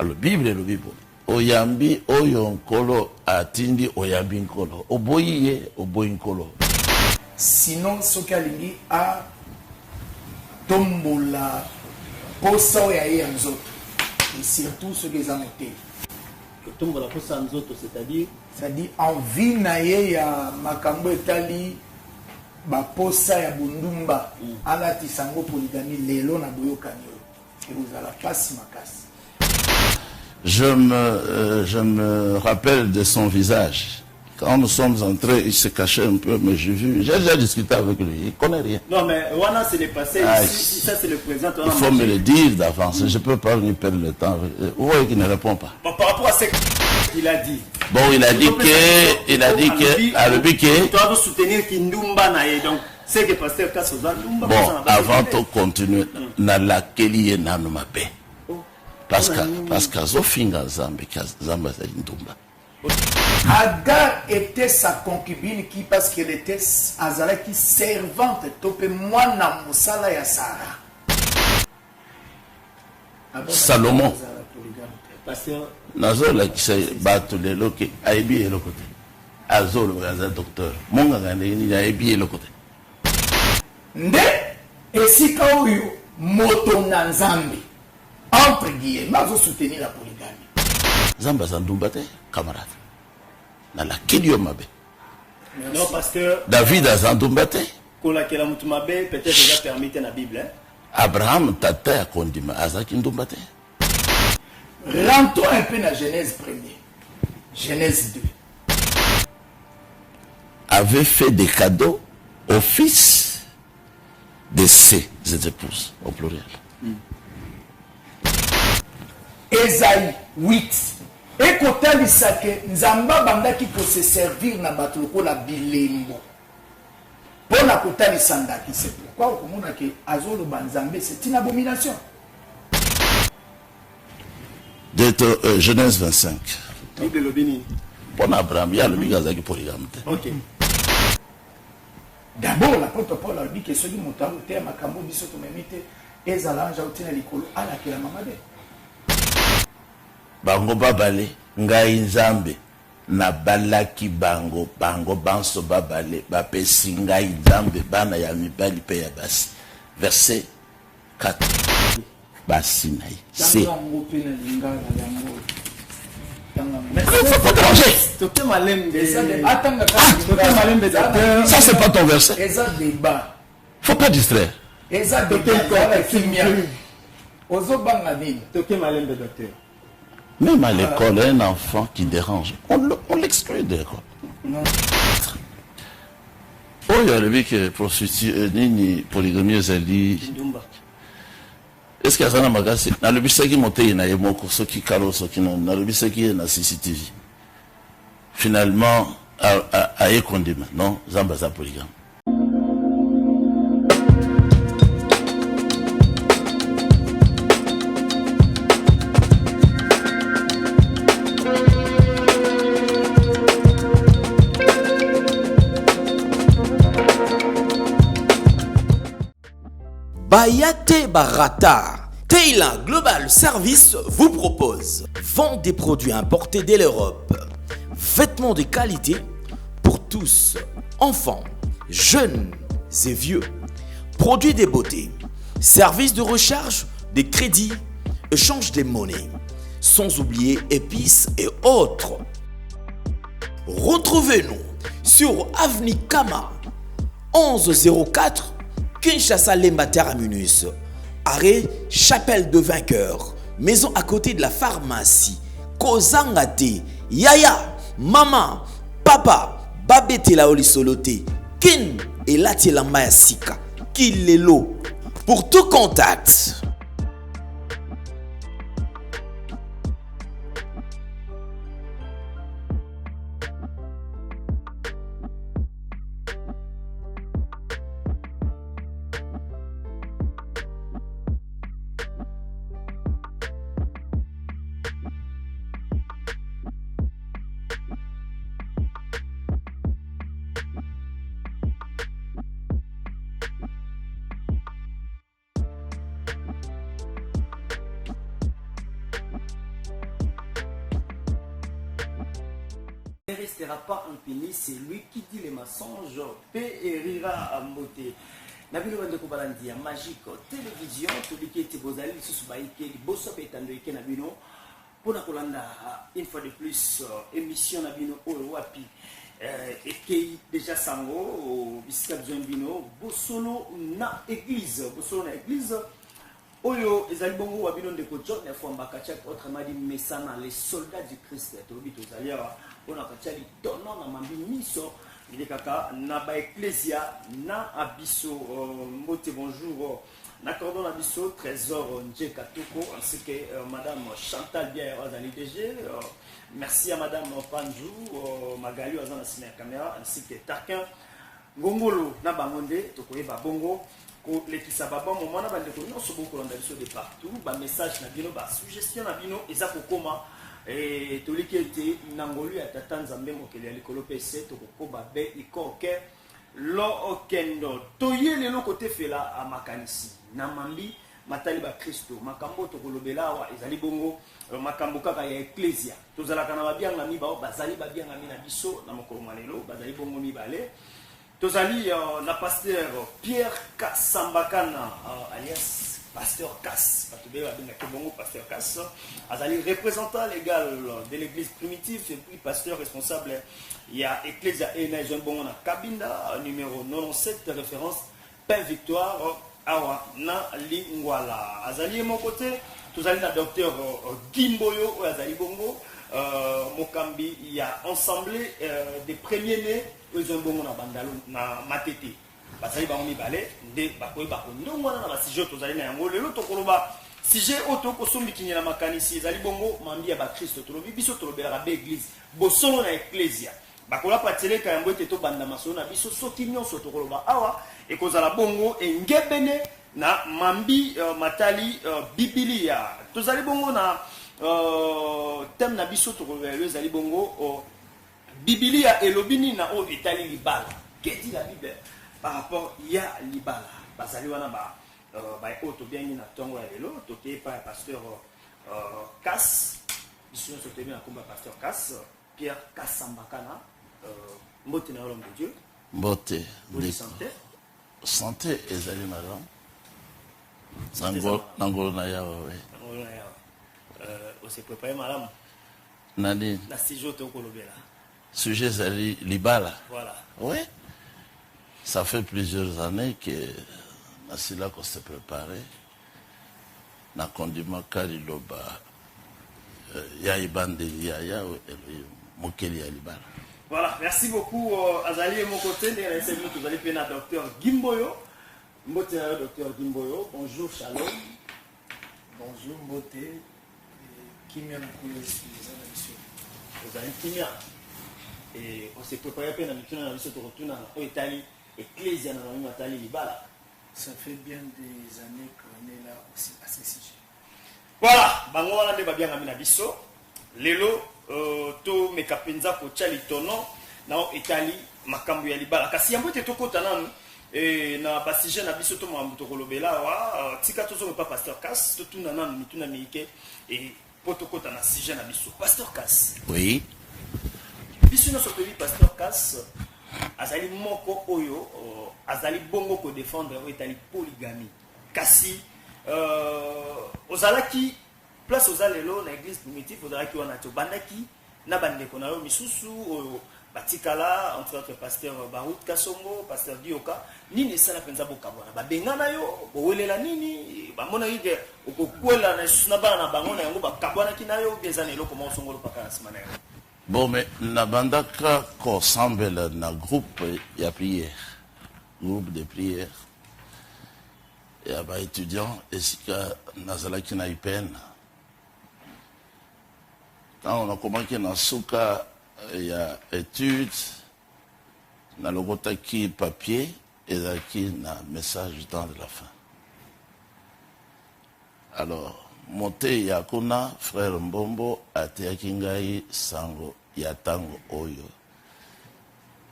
Alors Bible le Bible. Oyambi oyonkolo atindi oyambi nkolo. Oboyiye oboyinkolo. Sinon soki alingi a tombola posa oyo aye ya nzoto et surtout soki eza moteli tombola posa ya nzoto c'est-à-dire envie na ye ya makambo etali baposa ya bundumba alatisa yango poligami lelo na boyokani oyo ekozala pasi makasi. Je me rappelle de son visage. Quand nous sommes entrés, il se cachait un peu, mais j'ai déjà discuté avec lui, il ne connaît rien. Non, mais Wana, c'est le passé, ici, ça c'est le présent. Il faut me le dire d'avance, je ne peux pas lui perdre le temps. Vous voyez qu'il ne répond pas. Bon, par rapport à ce qu'il a dit. Bon, il a dit que, tu dois soutenir Kindumba Naye, donc c'est que pasteur Kassoza. Bon, avant de continuer, na la keliye nanumabe. Parce que Zofinga Zambe, Zamba Zindumba. Agar était sa concubine qui, parce qu'elle était Azalaki servante, topé mwana musala ya Sarah. Salomon. Nazo la qui s'est battu le loquet, Aibi et le côté. Azol, le docteur. Mon gars, il a Aibi et le côté. Nde, et si Kaoyu, Motonanzambi, entre guillemets, va soutenir la polygamie. Zamba Zandumbate, camarade. Dans la Kelio Mabe. Non, parce que David a Zandumbate. Kolakela Mutumabe, peut-être déjà permis dans la Bible. Abraham Tata a condimé Azaki Ndumbate. Rentrons un peu dans Genèse 1er. Genèse 2. Avait fait des cadeaux au fils de ses épouses, au pluriel. Esaïe 8. Et kotalisa ke nzamba bandaki ko se servir na bato lokola bilembo. Pona kotalisa ndaki, c'est pourquoi okomona ke azolo banzambe c'est une abomination. Genèse 25. Bible lobini. Pour Abraham, il y a le bigazaki polygame. OK. D'abord l'apôtre Paul a dit que celui montaro te makambo biso to memite ezalanja utina likolo ala ke la mamade. Bango babale ngai nzambe na balaki bango banso babale bapesi ngai nzambe bana ya mibali pe ya basi. Verset 4. Basi nai. C'est ça c'est pas ton verset. Faut pas distraire. Même à l'école, un enfant qui dérange, on l'exclut de l'école. Oh, il y a le mec qui est prostitué, ni polygamie, est-ce qu'il y a un magasin? Dans le bus qui monte, il y a un mot qui carrosse, qui dans le bus qui est dans CCTV. Finalement, à Ekondima, non, Zambaza polygame. Bayate Barata, Taylor Global Service vous propose vente des produits importés de l'Europe, vêtements de qualité pour tous, enfants, jeunes et vieux, produits de beauté, services de recharge, de crédit, échange de monnaie, sans oublier épices et autres. Retrouvez-nous sur Avenue Kama 1104 Kinshasa Lemba Terminus, arrêt Chapelle de Vainqueur, maison à côté de la pharmacie, Kozangate, Yaya, Maman, Papa, Babete la Olisolote, Kin et Latiela Mayasika, Kilelo. Pour tout contact. restera pas impuni, c'est lui qui dit les mensonges, périra à beauté. Nabino Bandeko Balandia, Magique Télévision, tout le qui était Bozali, Susubaïke, Bosso Petandoike Nabino, pour la Kolanda, une fois de plus, émission Nabino Wapi, et qui déjà Sango, Bisca Zambino, Bossolo na église, Oyo, ezali bongo wabino de kocho ne fois mbakachak autrement dit mesana les soldats du Christ tobi tozalia ona kachali tono na mambi miso il kaka na ba ecclesia na abiso mbote bonjour na cordon abiso trésor nje katoko ainsi que madame Chantal Bière azali DG merci à madame Panjou Magali azana sina caméra ainsi que Tarquin Ngongolo na bangonde tokoyeba bongo ko lekisa baba momana bande ko nyonso boko landa biso de partout ba message na bino ba suggestion na bino eza kokoma toliki ete nangolu ya tata nzambe mokeli ya likolo pese tokokoba be ikoke lo okendo toye lelo kote fela a makanisi na mambi matali ba Kristo makambo tokolobela wa ezali bongo makambo kaka ya ecclesia tozalaka na babianga mi ba bazali babianga mi na biso na mokolo malelo bazali bongo mi bale Tozali, la pasteur Pierre Kassambakana, alias pasteur Kass, pasteur Kass, Azali représentant légal de l'église primitive, et puis pasteur responsable, il y a Ecclesia Ena Jean-Bon na Kabinda, numéro 97, référence Paix Victoire, Awa na Lingwala. Azali, mon côté, Tozali, la docteur Gimboyo, Azali Bongo, Mokambi, il y a ensemblé des premiers-nés. Ils ont bon na bandalo na matete basali ba mi balé nde bakoy bako ndongo na ba sujet tozali na yango lelo tokoloba sujet auto ko sombi kinyela makanisi ezali bongo mambi ya ba Kristo tolobi biso tolobela ba église bosolo na ecclesia bakola pateleka yango ete to banda maso na biso soki nyonso tokoloba awa e kozala bongo engebene na mambi matali bibilia tozali bongo na thème na biso tokoloba ezali bongo Biblia et l'obini na o itali libala. Qu'est-ce dit la Bible par rapport ya libala? Basali wana ba auto bien na tongo ya lelo toke pa pasteur Kass. Ici on se tient na komba pasteur Kass, Pierre Kassambakana, mbote na l'homme de Dieu. Mbote. Bonne santé. Santé ezali madame. Nangolo na ya we. Nangolo na ya. On s'est préparé madame. Nani. La sijo to kolobela. Sujet Zali Libala. Voilà. Oui. Ça fait plusieurs années que Nasila qu'on s'est préparé. Na kondima Kaliloba. Ya Ibande Yaya Mokeli Libala. Voilà, merci beaucoup Azali et mon côté. Vous allez faire le docteur Gimboyo. Mbote, docteur Gimboyo. Bonjour, shalom. Bonjour, Mbote. Kimia Nakoulesi, vous avez Kimia. Et on s'est préparé à la mission de retourner en Italie, Ecclesia dans la Italie, Libala. Ça fait bien des années qu'on est là aussi à ce sujet. Voilà, bangola de babia ngamina biso. Lelo to mekapenza ko chali tono na Italie makambo ya Libala. Kasi yambo te tokota nanu na basije na biso to mambo to kolobela wa tika to zo pa pasteur Kass to tuna nanu mituna miike et potokota na sujet na biso. Pasteur Kass. Oui. Biso no sotobi pasteur Kass azali moko oyo azali bongo ko défendre o Italie polygamie. Kasi ozalaki place ozalelo na église primitive ozalaki wana to bandaki na bandeko na yo misusu batikala entre autres pasteur Barout Kasongo, pasteur Dioka nini sala penza bokabona babengana yo bowelela nini bamona yige okokwela na susuna bana na bango na yango bakabona kinayo bezana eloko mo songolo paka simana yo. Bon, mais Nabandaka ressemble à groupe de prière. Groupe de prière. Et à étudiants, et si Nazalaki na peine. Quand on a commencé dans Souka, il y a études, dans le gotaki papier, et qui na message dans de la fin. Alors, monté yakuna frère Mbombo ateakingai sango yatango oyo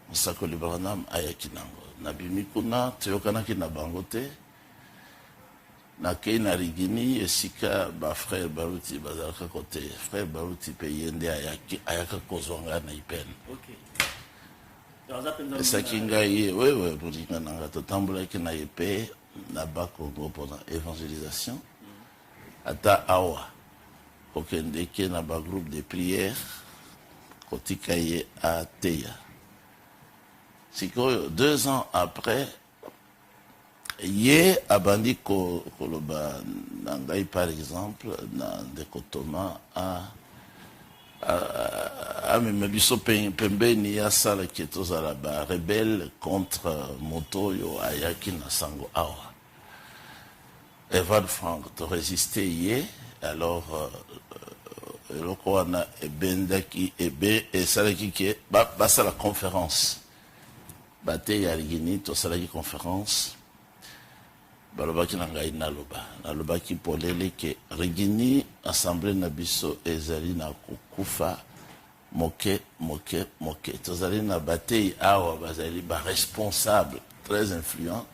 musako libranam ayakinango nabimi kuna teyokana kina bangote nakei na rigini esika bafrère baruti bazalaka kote frère baruti mpe ye nde ayaka kozwa ngai na ipene esaki ngai ye wewe bolinga na ngai totambolaki na ye mpe na bakongo mpona évangélisation ata awa kokendeke na bagroupe de prière kotika ye ateya sikoyo 2 ans après ye abandi koloba na ngai par exemple na ndeko Toma amema biso pembeni asalaki tozala barebelle contre moto oyo ayaki na sango awa Evan Frank to résister ye alors eloko wana ebendaki esalaki ke basala conférence bate ya rigini tosalaki conférence balobaki na ngai nalobaki polele ke rigini assemblée na biso ezali na kokufa moke tozali na batei awa bazali responsable très influent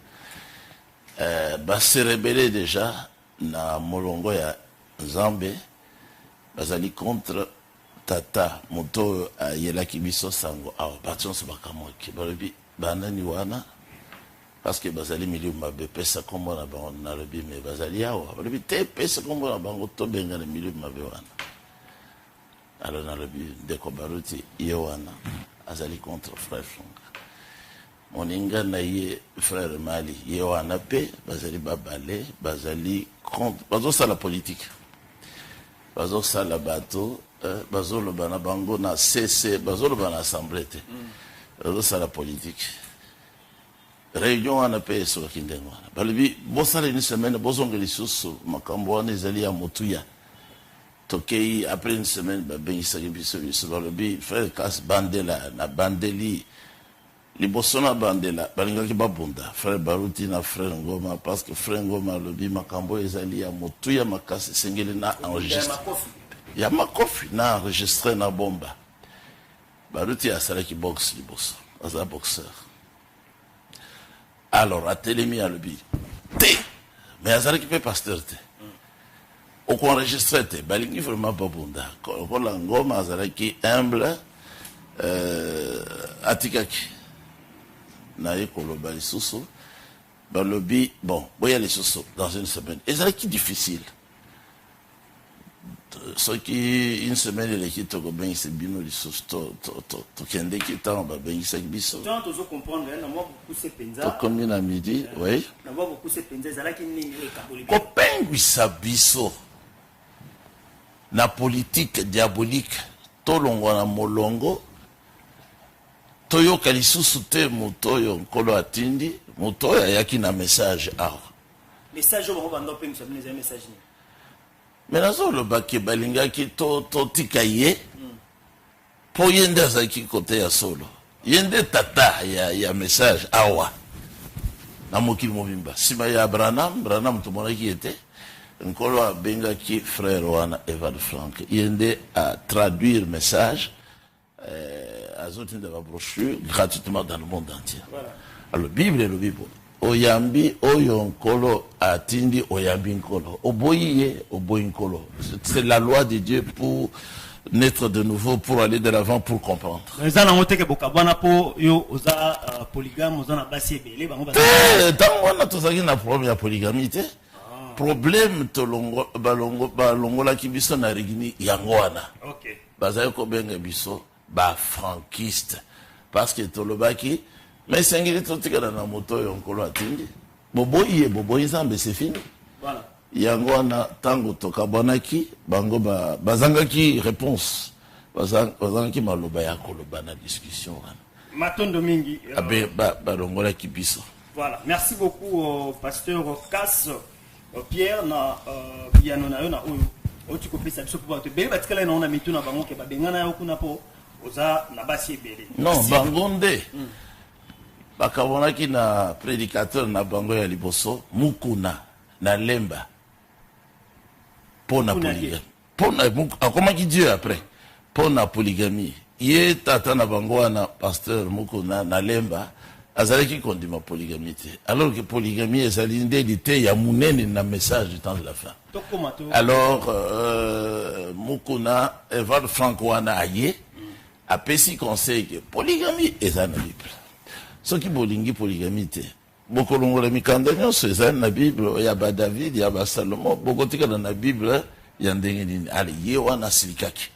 se rebelle déjà na molongo ya Nzambe bazali contre tata moto ayelaki biso sango awa bato nyonso bakamoki balobi banani wana parce que bazali milieu mabe pesa kombo na bango nalobi me bazali awa balobi te pesa kombo na bango tobenga na milieu mabe wana alors nalobi ndeko baruti ye wana azali contre frère Funga moninga na ye frère Mali ye wana pe bazali babale bazali contre bazosala politique bazosala bato bazoloba na bango na CC bazoloba na assemblée te bazosala politique réunion wana pe esokaki ndenge wana balobi bosala une semaine bozonga lisusu makambo wana ezali ya motuya tokei après une semaine babengisaki biso balobi frère Kas bandela na bandeli liboso na bandela balingaki babunda frère Baruti na frère Ngoma parce que frère Ngoma alobi makambo ezali ya motuya makasi esengeli na enregistre ya makofi na enregistré na bomba Baruti asalaki boxe liboso aza boxeur alors atelemi alobi te mais azalaki mpe pasteur te okoenregistre te balingi vraiment babunda kola Ngoma azalaki humble atikaki na ye koloba lisusu balobi bon boya lisusu dans une semaine ezalaki difficile soki une semaine eleki tokobengisa bino lisusu tokendeki ntango babengisaki biso tokomi na midi oui kopengwisa biso na politique diabolique tolongwa na molongo toyoka lisusu te moto oyo nkolo atindi moto oyo ayaki na message awa message oyo banda opengisa bino ezali message nini me nazolobaki balingaki totika ye mpo ye nde azalaki kote ya solo ye nde tata ya message awa na mokili mobimba nsima ya branam tomonaki ye te nkolo abengaki frère wana Evan Frank ye nde atraduire message azotinda ba brochure gratuitement dans le monde entier. Voilà. Alors Bible le Bible oyambi oyo nkolo atindi oyambi nkolo oboyi nkolo c'est la loi de Dieu pour naître de nouveau pour aller de l'avant pour comprendre. Eza na ngoteke bokabwana po yo oza polygame oza na basi ebele bango tango wana tozaki na problème ya polygamie te problème tolongo balongola ki biso na rigini yango wana. OK. Bazali ko benga biso ba franquiste parce que tolobaki mais sengeli totikana na moto yo nkolo atindi boboyi Nzambe c'est fini. Voilà. Yango wana tango tokabonaki bango bazangaki réponse bazangaki maloba ya koloba na discussion wana matondo mingi abe balongolaki biso. Voilà, merci beaucoup pasteur Kas Pierre na piano na yo na oyo oti kopesa biso po bato bele batikala na ona mituna bango ke babengana yo kuna po oza na basi ebele. Non, bango nde bakabonaki na prédicateur na bango ya liboso Mukuna na Lemba pona polygamie pona akomaki Dieu après pona polygamie ye tata na bango wana pasteur Mukuna na Lemba azalaki kondima polygamie te, alors que polygamie ezali ndeli te ya munene na message du temps de la fin. Alors mukuna Evald Franco wana aye apesi conseil que polygamie eza na Bible. Soki bolingi polygamie te bokolongola mikanda nyonso eza na Bible, ya ba David ya ba Salomo bokotikala na Bible ya ndenge nini. Ale ye wana silikaki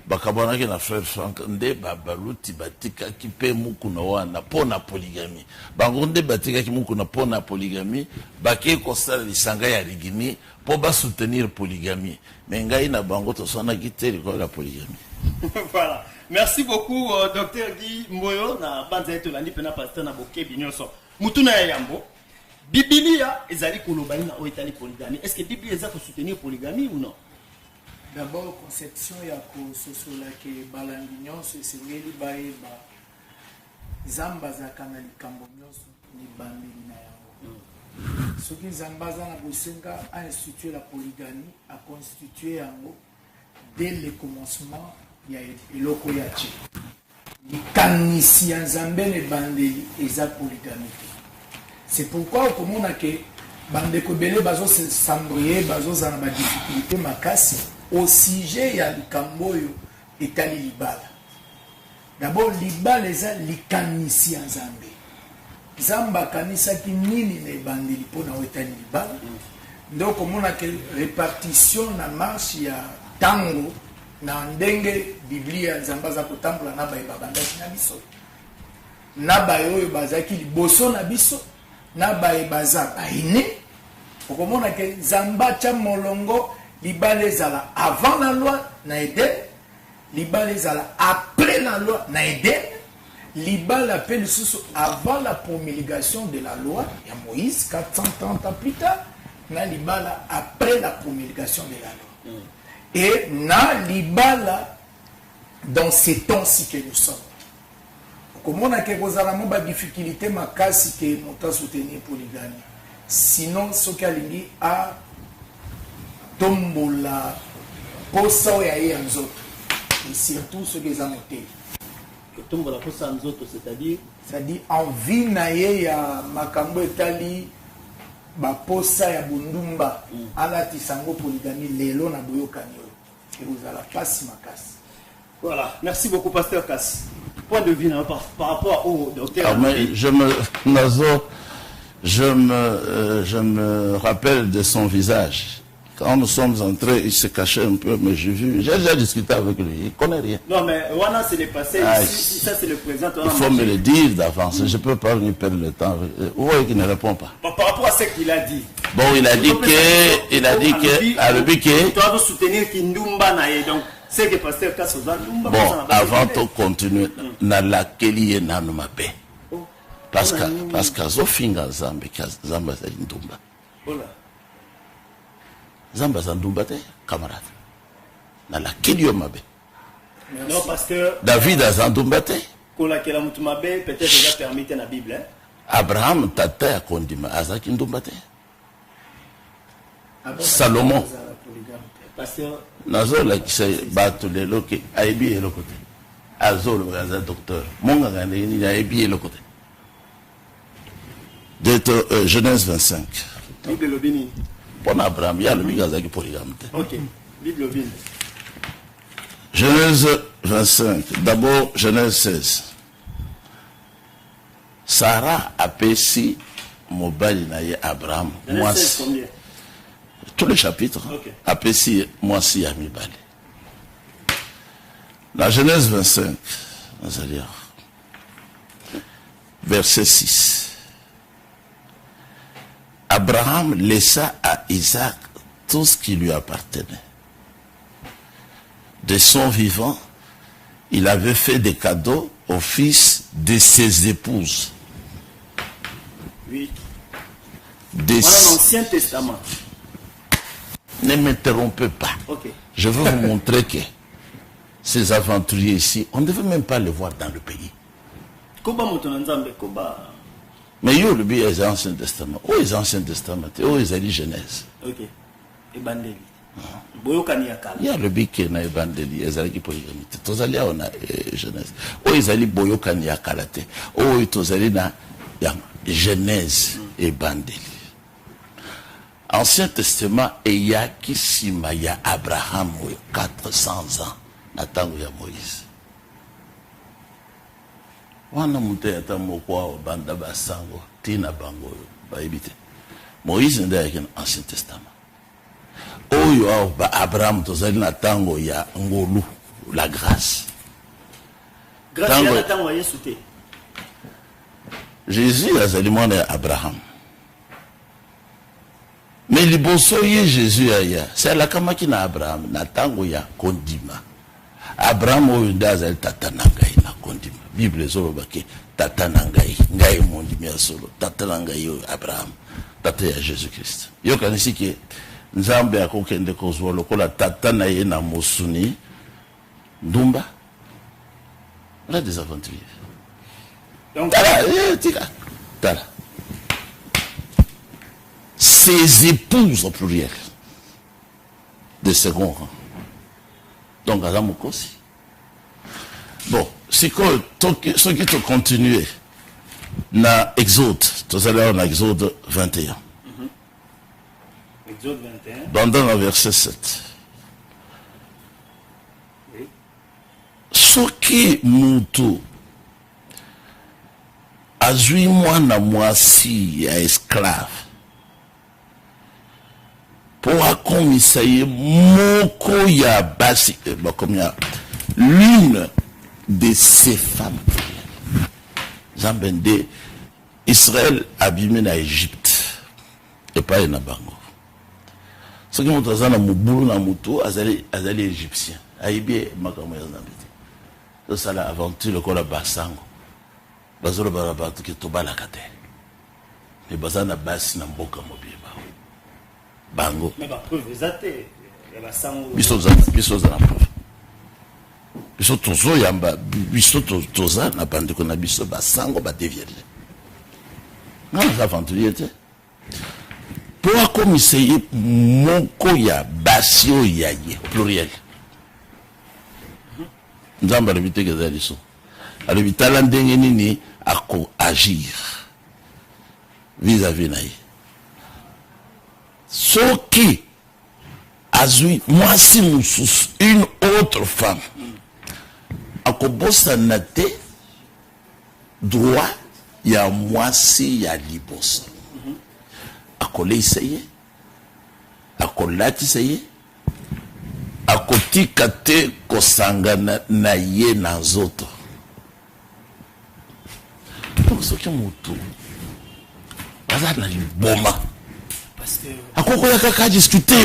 bakabonaki na frère Frank nde babaluti batikaki pe mukuna wana pona polygamie, bango nde batikaki mukuna pona polygamie bake kosala lisanga ya rigimi po ba soutenir polygamie, mais ngai na bango tosonaki te likolo la polygamie. Voilà, merci beaucoup docteur Guy Mboyo na banza eto landi pena pasteur na bokebi nyonso mutuna ya yambo. Biblia ezali kolobani na oitali polygamie. Est-ce que Biblia eza ko soutenir polygamie ou non? D'abord, conception ya kososola ke balangi nyonso esengeli bayeba zamba zaka na likambo nyonso ni bandeli na yango. Soki zamba aza na bosenga a institué la polygamie, a constitué yango dès le commencement ya eloko ya ti. Likanisi ya nzambe ne bandeli eza polygamie. C'est pourquoi okomona ke bandeko bele bazo se sambrier bazo zana ba difficulté makasi au sujet ya likambo yo etali libala. D'abord libala eza likanisi ya nzambe. Zamba kanisa ki nini na ebandeli pona etali libala. Donc komona ke répartition na marche ya tango na ndenge Biblia nzamba za kotambola na bayeba bandaki na biso. Na bayo bazaki liboso na biso na bayebaza baine. Okomona ke nzamba cha molongo libala ezala avant la loi na Eden, libala ezala après la loi na Eden, libala appelle sous avant la promulgation de la loi ya Moïse 430 ans plus tard, na libala après la promulgation de la loi. Et na libala dans ces temps-ci que nous sommes. Comment on a que difficulté makasi que monta soutenir polygamie. Sinon ce qu'alingi a tombola posa ya yanzoto. Et surtout ce que ont été. Tombola posa yanzoto, c'est-à-dire envie na ye ya makambo etali ba posa ya bundumba ala tisango polygamie lelo na boyokani yo. Et vous allez passer makasi. Voilà, merci beaucoup pasteur Kass. Point de vue par rapport au docteur. Je me rappelle de son visage. Quand nous sommes entrés, il se cachait un peu, mais j'ai déjà discuté avec lui. Il ne connaît rien. Non, mais Wana, c'est le passé. Ici, ça, c'est le présent. Il faut me le dire d'avance. Je ne peux pas lui perdre le temps. Vous voyez qu'il ne répond pas. Par rapport à ce qu'il a dit. Bon, il a dit que. Tu dois soutenir Kindumba Naye. Donc, c'est que pasteur Kassoza. Bon, avant de continuer, na la keliye nanumabe. Parce que Zofinga Zambe, Zamba Zandumba. Zamba Zandumba, camarade. Na la keliye mabe. Non, parce que. David Zandumba. Peut-être déjà permis dans la Bible. Abraham Tata Kondima Azaki Ndumbate. Salomon. Pasteur. Nazo la kise batu le loke aibi le côté. Azo le gaza docteur. Monga ngane ni aibi le côté. De Genèse 25. Bible lobini. Pour Abraham, il y a le bigaza qui polygame. OK. Bible lobini. Genèse 25. D'abord Genèse 16. Sarah a pesi mobile naye Abraham. Genèse 16 combien? Tous les chapitres. Okay. Apesi moi si ami bale. La Genèse 25, c'est-à-dire verset 6. Abraham laissa à Isaac tout ce qui lui appartenait. De son vivant, il avait fait des cadeaux aux fils de ses épouses. Oui. Voilà l'Ancien Testament. Ne m'interrompez pas. Okay. Je veux vous montrer que ces aventuriers ici, on ne devait même pas les voir dans le pays. Mais il y a les Anciens Testaments. Où est l'Ancien Testament? Où est la Genèse? Ok. Ebandeli. Il y a le bique na Ebandeli. Il y a les polygamie. Tous allés on a Genèse. Où est les boyokani ya kalate? Où est tous allés na Genèse et Bandeli. Ancien Testament, il y a qui sima ya Abraham 400 ans natango ya Moïse. Wana mute ata mokwa banda basango tina bango baibite. Moïse ndaya ken Ancien Testament. Oyo ba Abraham tozali natango ya ngolu la grâce. Grâce ya natango ya Yesu te. Jésus azali mwana ya Abraham. Mais liboso ye Jésus aya c'est la kamaki na Abraham na tango ya kondima. Abraham oyo ndazali tata na ngai na kondima. Bible zoloba ke tata na ngai ngai mondimi ya solo tata na ngai yo Abraham tata ya Jésus Christ. Yo kanisi ke Nzambe akokende kozwa lokola tata na ye na mosuni ndumba. La des aventuriers. Donc tala. Ses épouses au pluriel de second rang. Donc, Adam aussi. Bon, c'est quoi ce qui te continue dans Exode, tout à l'heure dans Exode 21. Exode 21. Dans le verset 7. Oui. Ce qui mutu azui mwana mwasi ya esclave pour akomisa ye moko ya basi comme l'une de ses femmes. Zambende Israël abîmé na Égypte et pas na bango. Ce qui montre ça na mubulu na mutu azali égyptien. Aïbie makambo ya Zambete. Ça c'est l'aventure ko la basango. Bazolo barabatu ki tobala kate. Et bazana basi na mboka mobile. Bango. Mais la preuve exacte, biso za na preuve. Biso tozo yamba, biso toza na bandeko na biso basango ba devierge. Non, aventurier te. Pour akomiseye moko ya basio yaye pluriel. Nzamba lebite ke zaliso. Ale bitala ndenge nini ako agir vis-à-vis naye. Ce qui a joué, moi si une autre femme, a kobosa nate droit, ya moi si ya libosa. A kole isaye, a kolati isaye, a kotika te kosanga na ye na zoto. Donc ce qui mutu, baza na liboma. À quoi il y a discuter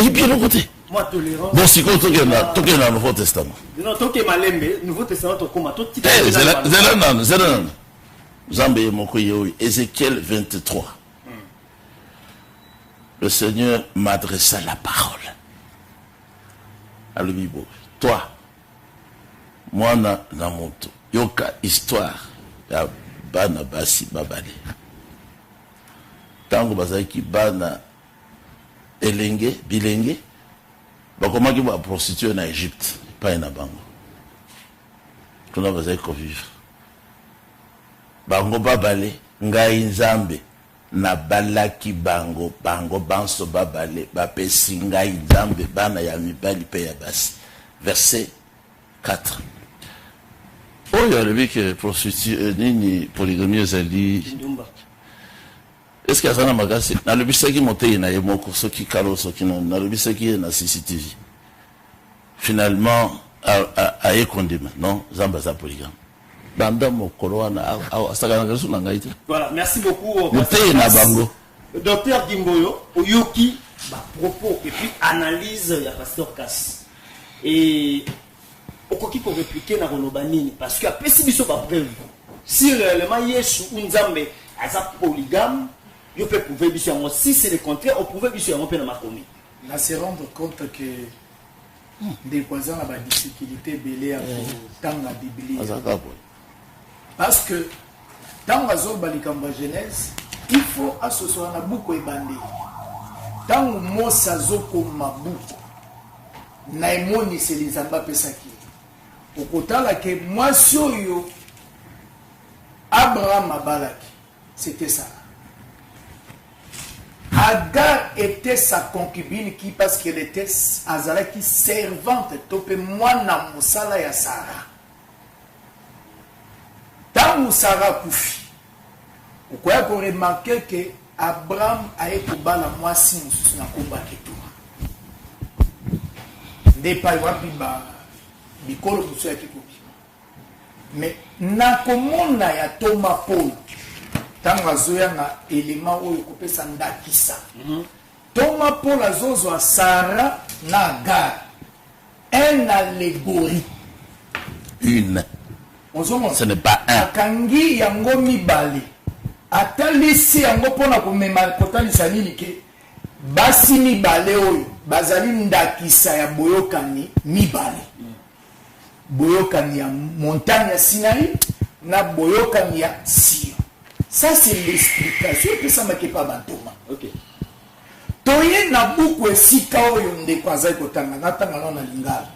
il bien le côté. Moi tolérance. Bon si quand tu es dans le Nouveau Testament. Non, toi qui malembe, Nouveau Testament to koma to tika. Zélan. Zambé moko yoy Ézéchiel 23. Le Seigneur m'adressa la parole. Alors Bibo, toi moi na moto yoka histoire ya bana basi babali. Tango bazaki bana elenge bilenge bakomaki ba prostituer na Égypte pas na bango kuna bazaki ko vivre bango babale ngai Nzambe na balaki bango banso babale bapesi ngai Nzambe bana ya mibali pe ya basi. Verset 4. Oyo alebi ke prostituer nini polygamie ezali est-ce qu'il y a un magasin dans le bus qui monte il y a beaucoup ceux qui calent ceux qui non dans le bus qui est dans CCTV finalement à écondiment non zambaza polygame banda mokolo na asaka na sur na ngaite. Voilà, merci beaucoup na bango docteur Dimboyo oyoki ba propos et puis analyse ya pasteur Cass et okoki pour répliquer na Ronobani parce que après si biso ba preuve si réellement Yesu Nzambe asa polygame. Je peux prouver bien si c'est le contraire, on pouvait bien sûr dans ma commune. Là, se rendre compte que des voisins ont des difficultés belées à temps à Bible. Parce que dans la zone de Genèse, il faut associer à beaucoup de bandés. Dans le mot Sazoko Mabouko, Naimoni c'est les Zamba Pesaki. Au côté là que moi, Abraham Abalaki. c'était Sarah. Agar était sa concubine qui, parce qu'elle était Azalaki servante, topé mwana musala ya Sarah. Tant Sarah koufi, vous pouvez remarquer que Abraham a été bala mwasi mususu na komba ketuma. Ndepa wapi ba bikolo mususu ya kikoki. Mais na komona ya Thomas Paul tanga zoya na élément oyo kopesa ndakisa. Thomas Paul azozwa Sarah na Agar. Une allégorie. Une. Ce n'est pas un. Akangi yango mibale. Atalisi yango pona komema kotalisa nini ke basi mibale oyo bazali ndakisa ya boyokani mibale. Boyokani ya montagne ya Sinaï na boyokani ya Sion. Ça c'est l'explication que ça m'a pas bantoma. OK. Toye na buku esika oyo ndeko azali kotanga natanga na lingala.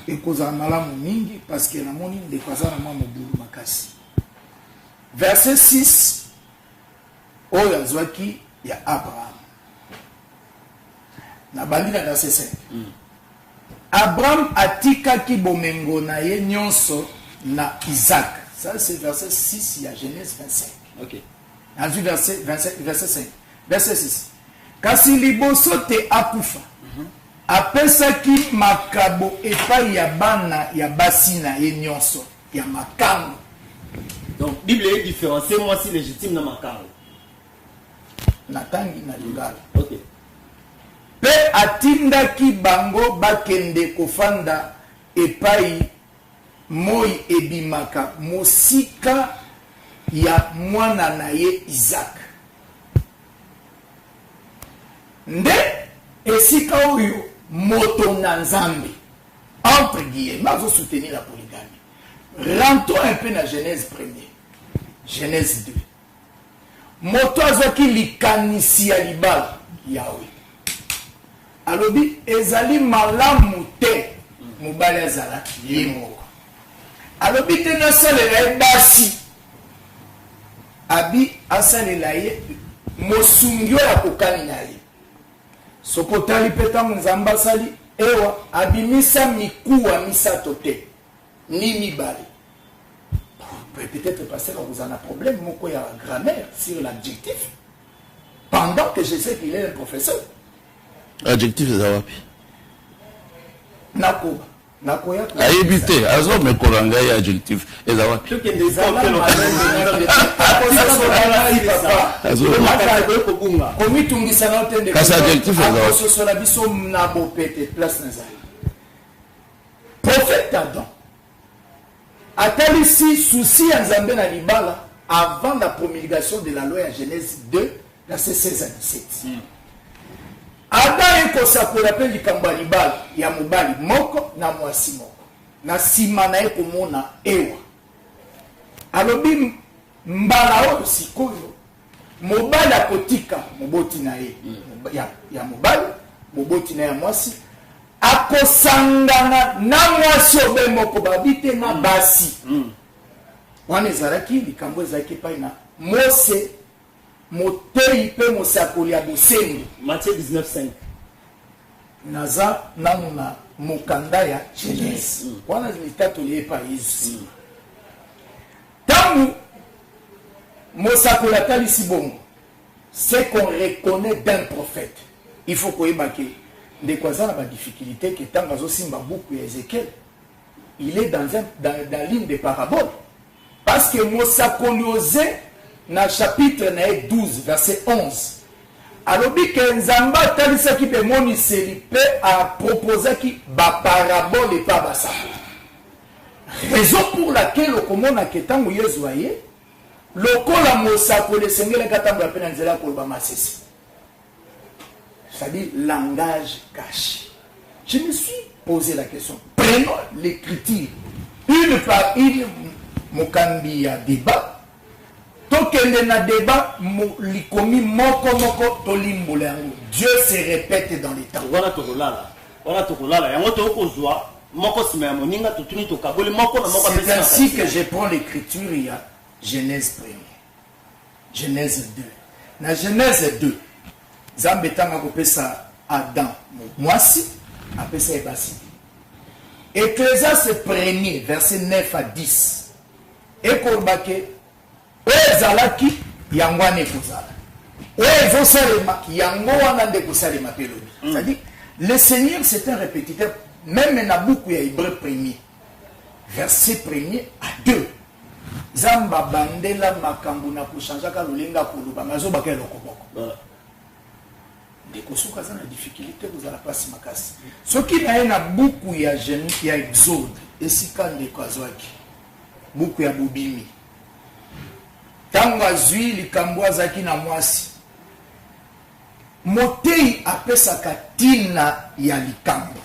Ekoza malamu mingi parce que na moni ndeko azana mwa mobulu makasi. Verset 6 oyo azwaki ya Abraham. Na bandi na verset 5. Abraham atikaki bomengo na ye nyonso na Isaac. Ça c'est verset 6, il y a Genèse 25. OK. On vu verset 5. Verset 6. Kasi liboso te akufa. Apesaki makabo epai ya bana ya basina ye nyonso ya makango. Donc Bible est différenciée moi si légitime na makango. Natangi na lingala. OK. Pe atindaki bango bakende kofanda epai moi ebimaka mosika ya mwana na ye Isaac. Nde esika oyo moto na nzambe entre guillemets azo soutenir la polygamie. Rentrons un peu dans Genèse 1er. Genèse 2. Moto azoki likanisi ya libala Yahweh. Alobi ezali malamu te mobali azala ye moko. Alobi te nasalela ye basi abi asalela ye mosungi oyo akokani na ye. Soko tali mpe ntango nzambe asali ewa abimisa mikuwa misato te ni mibale. Peut-être passer vous en a problème moko ya grammaire sur l'adjectif pendant que je sais qu'il est un professeur. Adjectif eza wapi? Nakoba nakoya ayebi te azomekola ngai adjectif eza wapi? komitungisa na otende kasi adjectif eza wapi? akososola biso na bopete place na zali. Prophète Adam atalisi souci ya nzambe na libala avant la promulgation de la loi à Genèse 2 verset 16 à 17. Adam ekosakola pe likambo ya libala ya mobali moko na mwasi moko na sima na ye komona ewa. Alobi mbala oyo sikoyo mobali akotika moboti na ye ya mobali moboti na ya mwasi akosangana na mwasi obe moko babite na basi. Wana ezalaki likambo ezalaki epai na Mose motei pe mosakoli ya bosengi. Matthieu 19:5. Naza nanu na mokanda ya Genèse. Wana litatoli epai Yesu. Tangu mosakoli atalisi bongo, c'est qu'on reconnaît d'un prophète. Il faut koyeba ke ndeko aza na ba difficulté que tango azosimba buku ya Ézéchiel, il est dans l'une des paraboles. Parce que mosakoli osé na chapitre 12 verset 11 alobi ke nzamba talisaki pe moniseli pe a proposaki ba parabole pa basako. Raison pour laquelle okomona ke tango Yesu aye lokola mosakoli esengelaka tango ya pena nzela koloba masese. C'est-à-dire langage caché. Je me suis posé la question. Prenons l'écriture une par une mokambi ya débat. Tokende na débat likomi moko moko tolimbola yango. Dieu se répète dans les temps. Wana tokolala yango tokozwa moko sima ya moninga totuni tokaboli moko na moko. C'est ainsi que je prends l'écriture il y a Genèse 1er. Genèse 2. Na Genèse 2, Nzambe tanga kopesa Adam, mwasi, apesa ebasi. Ecclésiaste 1er, verset 9 à 10. Ekolbake, ezalaki, yango wana ekozala. Ezosalema, yango wana nde kosalema pelobi. C'est-à-dire, le Seigneur c'est un répétiteur, même na buku ya Hébreu 1er, verset 1er à 2. Zamba bandela makambo na kushangaka lulenga kuluba mazo bakelo koboko. Dekosuka zana difficulté vous ala pasi makasi. Soki na na buku ya Genèse ya Exode esika ndeko azwaki. Buku ya Bobimi. Tango azwi likambo azaki na mwasi. Motei apesaka tina ya likambo.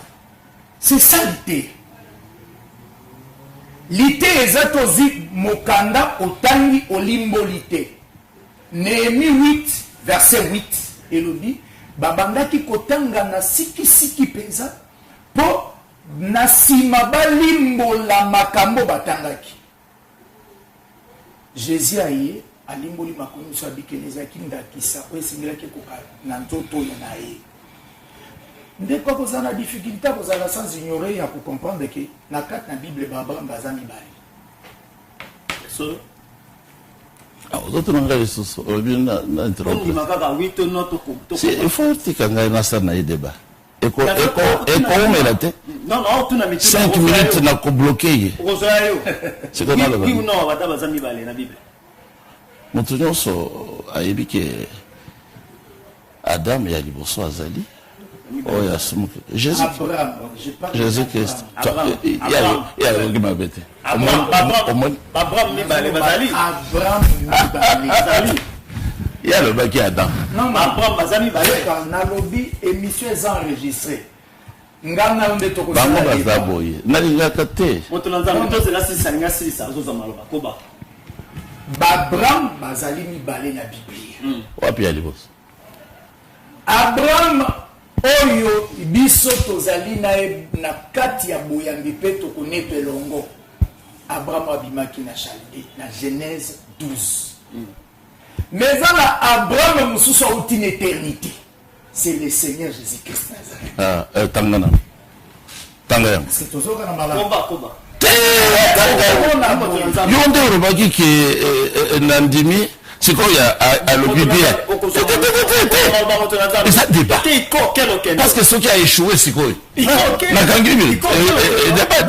C'est ça l'idée. Lité ezatozi mokanda otangi olimbo lité. Néhémie 8 verset 8 elobi babandaki kotanga na siki penza po na sima balimbo la makambo batangaki. Jésus aye alimboli makomi so abikelezaki ndakisa oesengilaki koka na nzoto na ye. Ndeko kozana difficulté kozala sans ignorer ya comprendre que na kat na Bible Abraham bazami bali. So D'autres n'ont pas sous na interrompre. Il faut que ngai na sa na débat. Eko melate. Non, 5 minutes na ko bloquer. C'est comme là. Qui non wata bazami bali na Bible. Moto nyonso ayebi ke Adam ya liboso azali. Oh, ya sumuke. Jésus. Jésus Christ. Il y a qui m'a bêté. Abraham Mibale Bazali. Abraham Mibale. Il y a le bac Adam. Non, Abraham Bazali Bale. Quand na lobby émission est enregistrée. Ngana onde toko. Bango bazaboye. Nalinga kate. Motonanza mtoze la sisa nga sisa azoza maloba koba. Abraham Bazali Mibale na Biblia. Wapi ya liboso. Abraham oyo biso tozali na kati ya boyambi pe tokonepe longo. Abraham abimaki na Chalde na Genèse 12. Mais là Abraham mususu a une éternité. C'est le Seigneur Jésus-Christ Nazareth. Ah, tangana. Tangana. C'est toujours na malade. Koba. Yonde urobaki ke nandimi siko ya alobi bien. Ça débat. Parce que ce qui a échoué siko. Na kangibi. Débat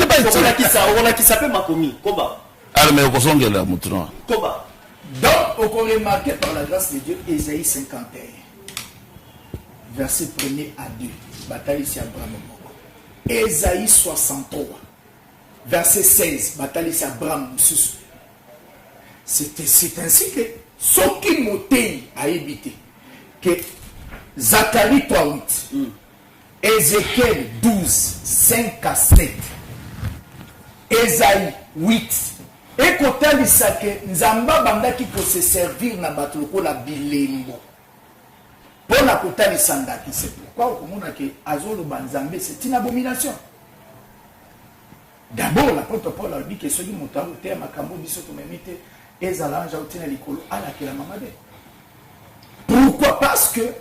qui s'appelle Makomi. Koba. Alors mais okosongela mutuna. Koba. Donc, on peut remarquer par la grâce de Dieu, Ésaïe 51, verset 1er à 2, bataille ici Abraham. Ésaïe 63, verset 16, bataille ici Abraham. C'est ainsi que ce qui m'ôté a évité que Zacharie 38, Ézéchiel 12, 5 à 7, Ésaïe 8, et kotalisa ke nzamba bandaki ko se servir na bato lokola bilembo pona kotalisa ndaki. C'est pourquoi okomona ke azolo banzambe c'est une abomination. D'abord l'apôtre Paul a dit que celui moto aote makambo biso to memite ezala anja otina likolo ala ke la mamade. Pourquoi? Parce que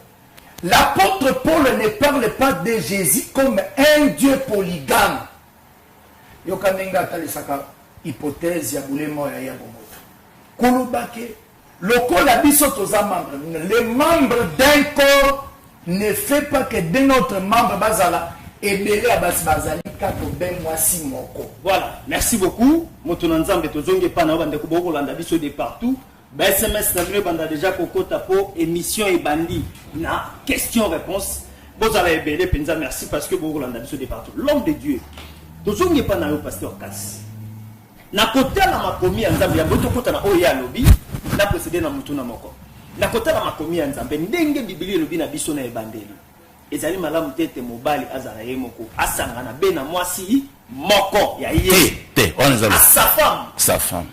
l'apôtre Paul ne parle pas de Jésus comme un Dieu polygame. Yokanenga talisaka hypothèse ya boulemo ya yabomoto kolobake lokola biso toza membre, les membres d'un corps ne fait pas que de notre membre bazala ebele abasi bazali kato ben mwasi moko. Voilà, merci beaucoup. Motuna nzambe tozonge pa na bande ko bokolanda biso de partout. Ba SMS na banda déjà kokota po émission et bandi na question réponse. Bozala ebele penza merci parce que bokolanda biso de partout. L'homme de Dieu tozonge pa na yo pasteur Kas. Na kota na makomi ya nzambe ya boto kota na oya lobi na procéder na mutuna moko. Na kota na makomi ya nzambe ndenge Biblia lobi na biso na ebandeli. Ezali malamu tete mobali azala ye moko asanga na be na mwasi moko ya ye. On est sa femme.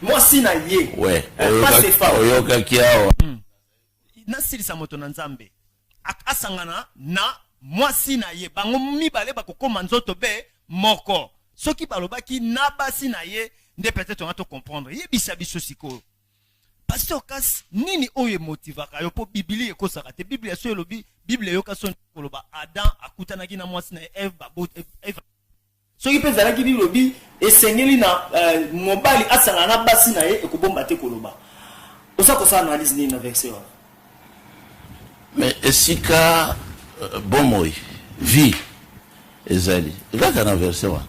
Mwasi na ye. Ouais. Pas ses femmes. Oyoka kiao. Na silisa moto na nzambe. Asangana na mwasi na ye. Bango mibale bakokoma nzoto be moko. Soki balobaki na basi na ye nde peut-être on va te comprendre. Ye bisa biso siko. Pasteur Kas nini oye motivaka yo po Biblia ekosaka te Biblia so elobi Biblia yo kaso koloba Adam akutanaki na mwasi na Eve Eve soki pe zalaki bilobi esengeli na mobali asanga na basi na ye ekobomba te koloba osa kosa analyse nini na verset wana mais esika bomoi vie ezali kaka na verset wana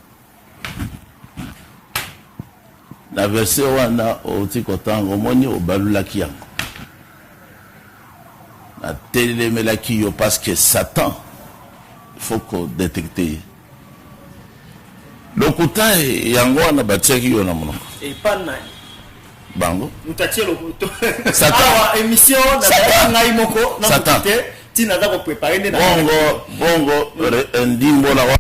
na verset wana oti kotango omoni obalulaki yango na telemelaki yo parce que Satan il faut qu'on détecte ye lokuta yango wana batiaki yo na monoko epana bango mutatie lokuto Satan awa émission na ngai moko na mokite tina za ko préparer nde na bongo ndimbo la wa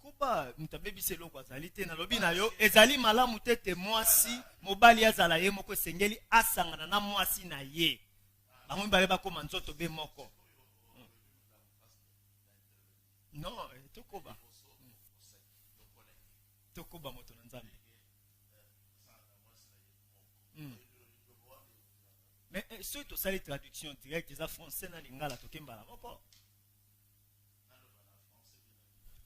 koba mtabebise loko azali te na lobi na yo ezali malamu tete mwasi mobali azala ye moko esengeli asangana na mwasi na ye bango mibale bakoma nzoto be moko non tokoba moto na nzambe mais soki tosali traduction directe eza français na lingala tokembala moko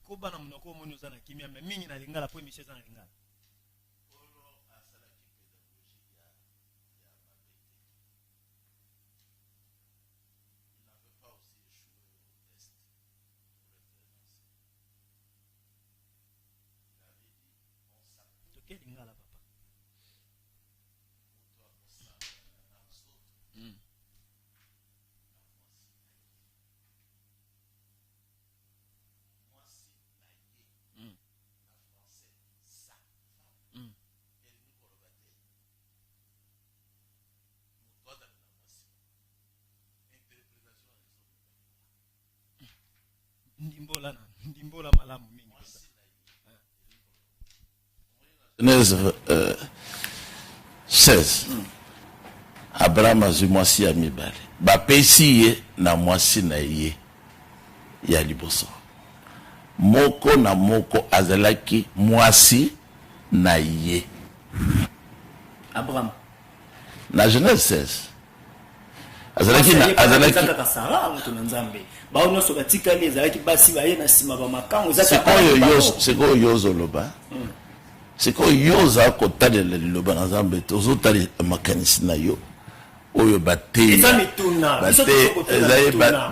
koba na monoko omoni oza na kimia me mingi na lingala po émission eza na lingala toke lingala papa ndimbola malamu mingi Genèse 16 Abraham azwi mwasi ya mibale bapesi ye na mwasi na ye ya liboso moko na moko azalaki mwasi na ye Abraham na Genèse 16 azalaki kasara moto na nzambe bao nyonso batikali ezalaki basi baye na nsima bamakango sikoyo yozoloba sikoyo yoza kotalela liloba na nzambe tozotala makanisi na yo oyo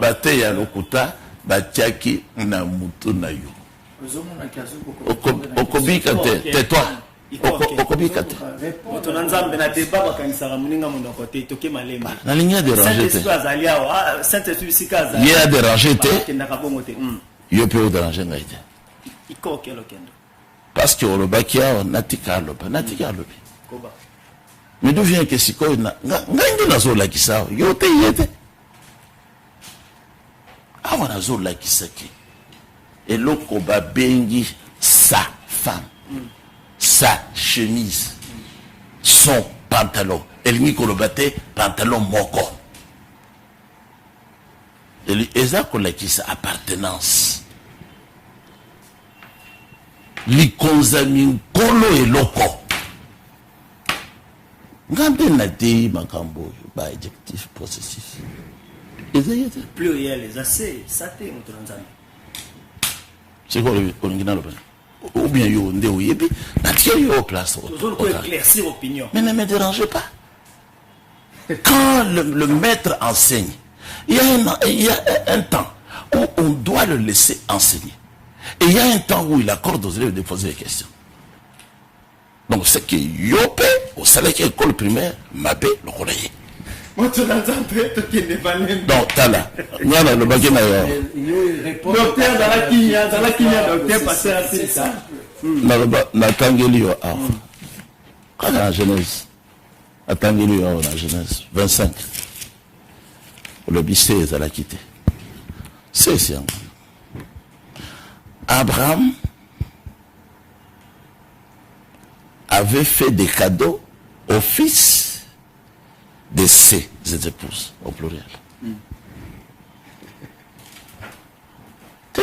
bate ya lokuta batiaki na mutu na yo okobika te tais-toi okobika te moto na nzambe na débat bakanisaka moninga monoko te toke malembe na ligne déranger te Saint-Esprit sika azali ye a déranger te kendaka bongo te yo pe oderange ngai te ikokelo kendo parce que olobaki awa natika alobi mais d'où vient que sikoyo ngai nde nazolakisa awa yo te ye te awa nazolakisaki eloko babengi sa femme sa chemise son pantalon elingi koloba te pantalon moko eza kolakisa appartenance likonzami nkolo eloko ngambe na te makambo oyo ba adjectif possessif eza ye te pluriel eza se sa te moto na nzambe sikoyo olingi naloba ou bien yo nde oyebi natika yo place éclaircir opinion mais ne me dérangez pas quand le maître enseigne il y a un temps où on doit le laisser enseigner et il y a un temps où il accorde aux élèves de poser des questions donc c'est que yope au salaire qui école primaire mabe le collège moto na nzambe tokende balembe donc tala nyana le bagé na yo docteur zalaki docteur passer à ça na tangeli yo awa kaka na Genèse atangeli yo na Genèse 25 olobi se ezalaki te se yango Abraham avait fait des cadeaux aux fils de ses épouses, au pluriel.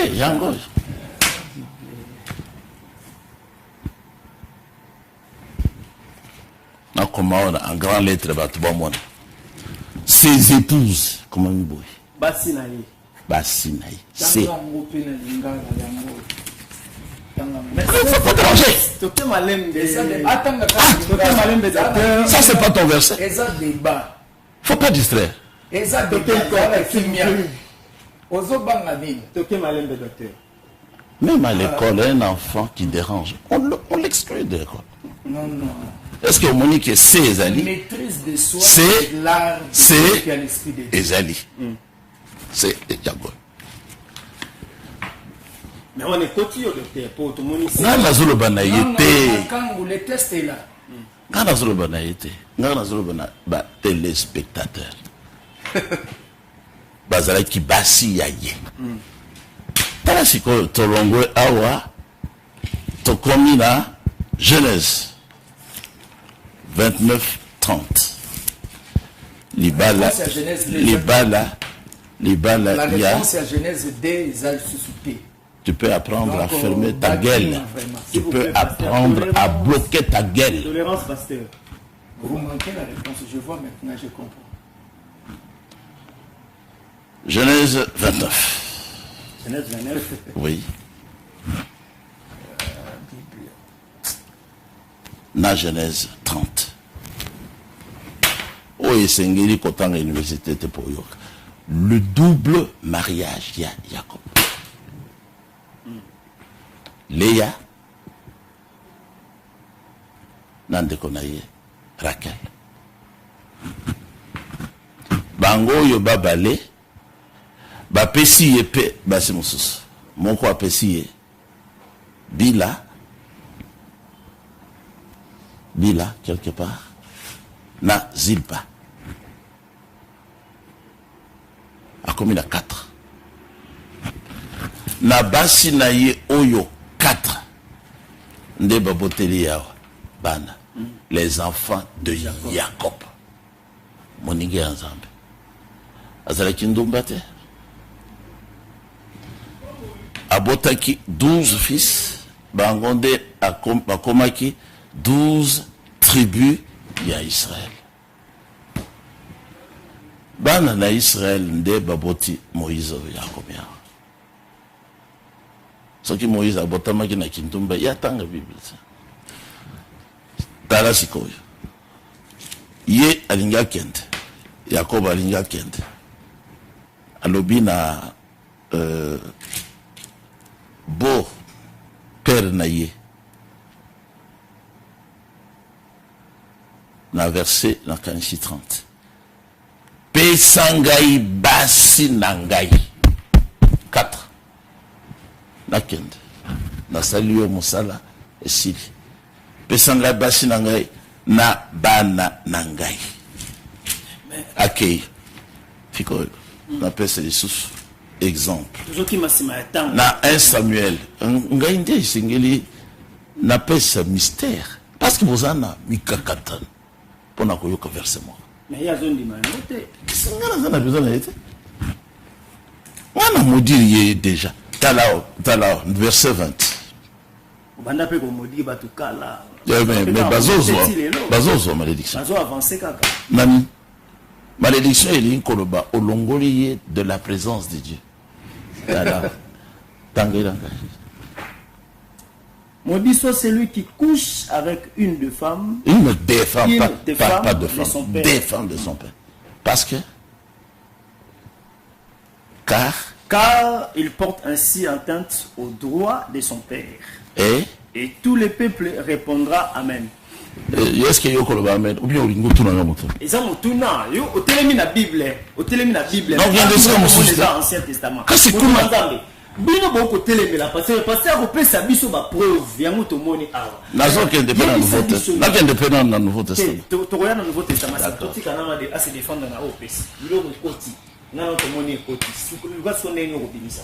Te, yango. Na comment en grand lettre ba tuba mona. Ses épouses, comment on dit? Basi na ye. Basi na ye. C'est Toke malembe. ça c'est pas ton verset. Eza débat. Faut pas distraire. Eza débat. Ozobanga nini? Toke malembe docteur. Même à l'école, un enfant qui dérange, on l'exclut de l'école. Non, non. Est-ce que Monique que c'est Ezali? Maîtrise de soi, C'est l'art c'est qui a l'esprit de Dieu. Ezali. C'est Yago. Mais on est côté docteur pour tout le monde. Nga nazolo bana Non, non, yete. quand vous le testez là, Nga nazolo bana yete. Nga nazolo bana ba téléspectateur. Bazala ki basi yaye. Tala siko tolongo awa tokomi na Genèse 29-30. Libala, réponse à Genèse deux. libala, la il y a. réponse à Genèse des suscité. Tu peux apprendre à Donc, fermer ta bâtiment, gueule. vraiment. Tu S'il vous peux plaît, pasteur, apprendre à tolérance. bloquer ta gueule. Tolérance pasteur. Vous manquez la réponse, je vois maintenant, je comprends. Genèse 29. Genèse 29. Oui. Na Genèse 30. Oh, et Sengeli Kotanga Université de Poyoka. Le double mariage, il y a Jacob. Léa, Nande Konaye, Raquel. Bango yo babale, ba pesi yepe, basi mususu. Moko apesi ye. Bila, quelque part, na Zilpa. A commis la 4. Na basi na ye oyo 4. Nde baboteli yawa. Bana. Les enfants de Jacob. Moninge Nzambe. Azalaki ndumba te. Abotaki 12 fils. Bangonde akomaki 12 tribus ya Israël. Bana na Israël nde baboti Moïse ya komia. Soki Moïse abotamaki na kindumba ya tanga Bible. Tala sikoyo. Ye alinga kende. Jacob alinga kende. Alobi na bo père na ye. Na verset na Kanisi 30. Pesa ngai basi na ngai. 4. Nakende. Nasali yo musala esili. Pesa ngai basi na ngai na bana na ngai. Akei. Fiko. Na pesa lisusu. Exemple. Toujours qui m'a temps. Na 1 Samuel. Ngai nde isengeli na pesa mystère. Parce que vous en avez mikakatan. Pour na koyoka verset moi. Mais il y a zone de manote. Ngana zana besoin d'être. On a maudit déjà. Talao, verset 20. Banda pe ko modi batukala. Mais bazozo malédiction. Bazo avancer kaka. Nani. Malédiction est une koloba olongolié de la présence de Dieu. Voilà. Tangelanga. Maudit soit celui qui couche avec une de femmes. Une des femmes, pas de de femmes. son père. Des femmes de son père. Parce que. Car il porte ainsi atteinte au droit de son père. Et tout le peuple répondra Amen. Est-ce qu'il y a un Amen? Ou bien il y a un moto? Et ça, motuna, yo, au télémi la Bible. Au télémi la Bible. Non, vient de ça, monsieur. Dans l'Ancien Testament. Quand c'est comment? Bino boko télémi la parce que on peut sabiso ba preuve ya moto moni awa. Nazo qui est indépendant du Nouveau Testament. Là qui est indépendant dans le Nouveau Testament. To regarde dans le Nouveau Testament, c'est petit canal de assez défendre na OPS. Bilo mo koti. Na no to moni koti. Suko ba sonne ni obimisa.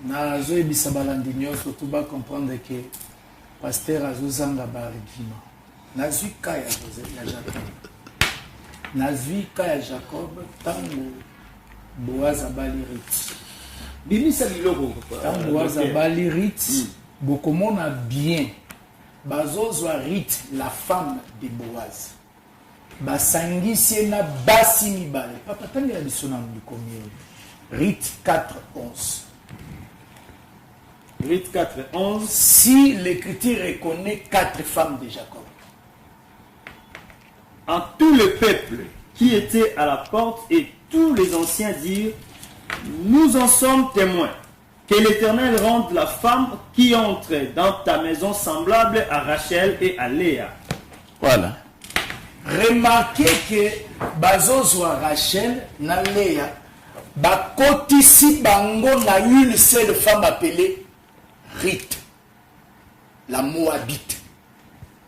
Na zo ebisa balandi nyonso to ba comprendre que pasteur azozanga ba argument. Nazwi ka ya Jacob. Nazwi ka ya Jacob tango Boaz abali Ruth. bimisa biloko Tamboaza bali Rite, bokomona bien. Bazozwa Rite, la femme de Boaz. Basangisi na basi mibale. Papa tangi la bisona mbikomio. Rite 4:11. Rite 4:11. Si l'Écriture reconnaît 4 femmes de Jacob. En tout le peuple qui était à la porte et tous les anciens dirent, nous en sommes témoins. Que l'Éternel rende la femme qui entre dans ta maison semblable à Rachel et à Léa. Voilà. Remarquez que bazozwa Rachel na Léa bakotisi bango na une seule femme appelée Rite, la Moabite.